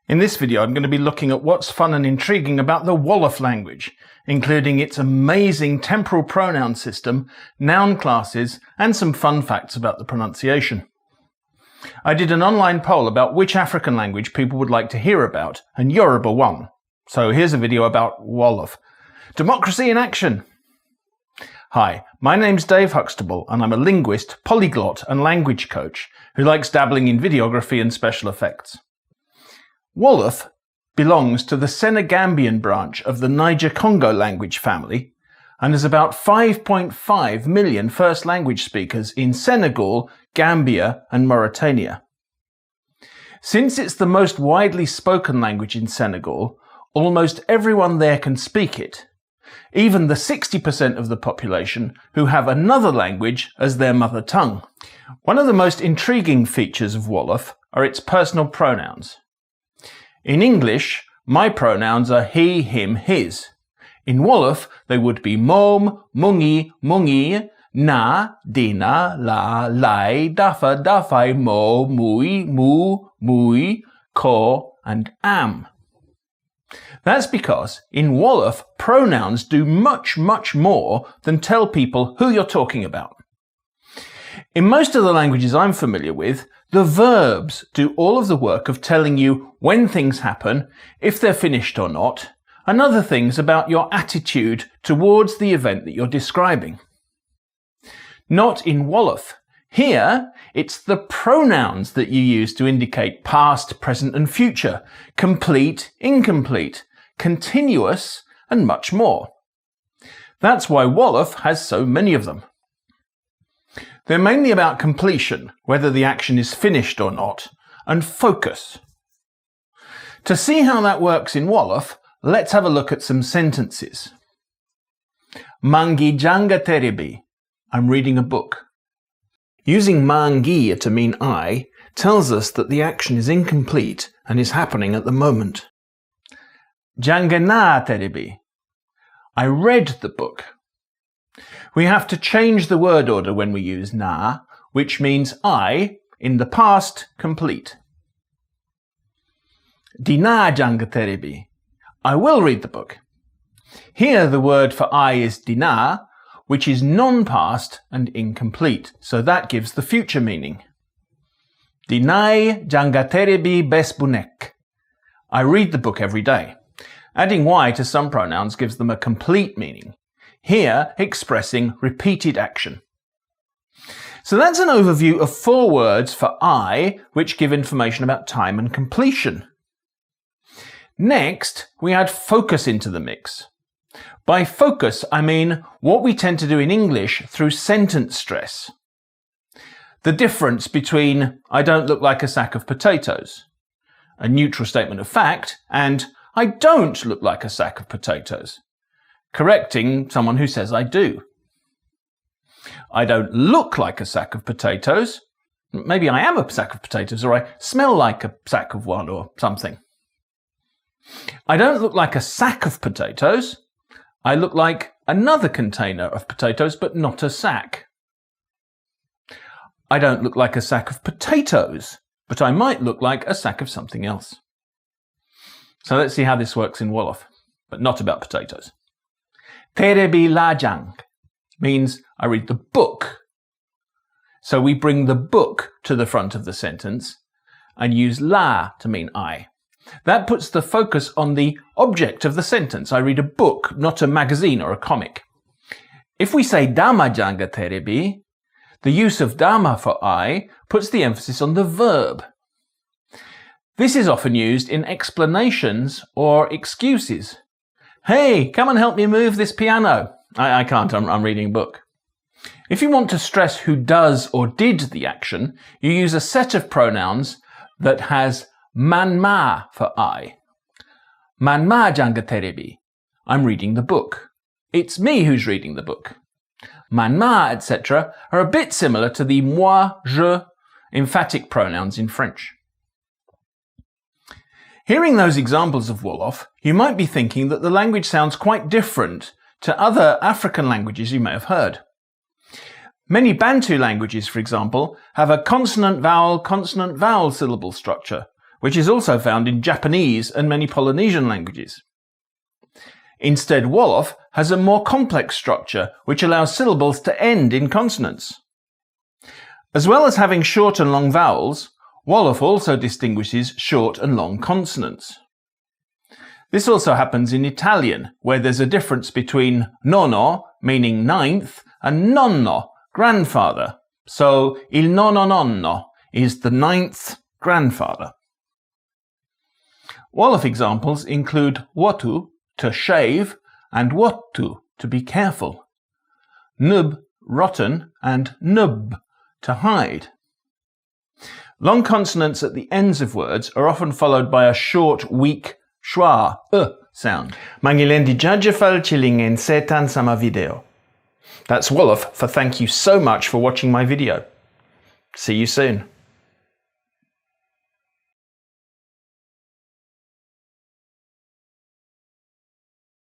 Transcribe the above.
In this video, I'm going to be looking at what's fun and intriguing about the Wolof language, including its amazing temporal pronoun system, noun classes, and some fun facts about the pronunciation. I did an online poll about which African language people would like to hear about, and Yoruba won. So here's a video about Wolof. Democracy in action! Hi, my name's Dave Huxtable, and I'm a linguist, polyglot, and language coach who likes dabbling in videography and special effects. Wolof belongs to the Senegambian branch of the Niger-Congo language family and has about 5.5 million first language speakers in Senegal, Gambia and Mauritania. Since it's the most widely spoken language in Senegal, almost everyone there can speak it, even the 60% of the population who have another language as their mother tongue. One of the most intriguing features of Wolof are its personal pronouns. In English, my pronouns are he, him, his. In Wolof, they would be mom, mungi, mungi, na, dina, la, lai, dafa, dafai, mo, mui, mu, mui, ko, and am. That's because in Wolof, pronouns do much, much more than tell people who you're talking about. In most of the languages I'm familiar with, the verbs do all of the work of telling you when things happen, if they're finished or not, and other things about your attitude towards the event that you're describing. Not in Wolof. Here, it's the pronouns that you use to indicate past, present and future, complete, incomplete, continuous, and much more. That's why Wolof has so many of them. They're mainly about completion, whether the action is finished or not, and focus. To see how that works in Wolof, let's have a look at some sentences. Mangi janga teribi. I'm reading a book. Using mangi to mean I tells us that the action is incomplete and is happening at the moment. Janga na teribi. I read the book. We have to change the word order when we use na, which means I, in the past, complete. Dina janga teribi. I will read the book. Here the word for I is dina, which is non-past and incomplete, so that gives the future meaning. Dinai janga teribi besbunek. I read the book every day. Adding y to some pronouns gives them a complete meaning. Here, expressing repeated action. So that's an overview of 4 words for I, which give information about time and completion. Next, we add focus into the mix. By focus, I mean what we tend to do in English through sentence stress. The difference between I don't look like a sack of potatoes, a neutral statement of fact, and I don't look like a sack of potatoes, correcting someone who says I do. I don't look like a sack of potatoes. Maybe I am a sack of potatoes, or I smell like a sack of one, or something. I don't look like a sack of potatoes. I look like another container of potatoes, but not a sack. I don't look like a sack of potatoes, but I might look like a sack of something else. So let's see how this works in Wolof, but not about potatoes. Terebi lajang means I read the book. So we bring the book to the front of the sentence and use la to mean I. That puts the focus on the object of the sentence. I read a book, not a magazine or a comic. If we say dama janga terebi, the use of dama for I puts the emphasis on the verb. This is often used in explanations or excuses. Hey, come and help me move this piano. I can't, I'm reading a book. If you want to stress who does or did the action, you use a set of pronouns that has manma for I. Manma janga terebi. I'm reading the book. It's me who's reading the book. Manma, etc. are a bit similar to the moi, je emphatic pronouns in French. Hearing those examples of Wolof, you might be thinking that the language sounds quite different to other African languages you may have heard. Many Bantu languages, for example, have a consonant-vowel syllable structure, which is also found in Japanese and many Polynesian languages. Instead, Wolof has a more complex structure which allows syllables to end in consonants. As well as having short and long vowels, Wolof also distinguishes short and long consonants. This also happens in Italian, where there's a difference between nonno, meaning ninth, and nonno, grandfather. So, il nonno nonno is the ninth grandfather. Wolof examples include wotu, to shave, and wottu, to be careful. Nub, rotten, and nub, to hide. Long consonants at the ends of words are often followed by a short, weak schwa, sound. Mangilen di jajafal chilingen setan sama video. That's Wolof for thank you so much for watching my video. See you soon.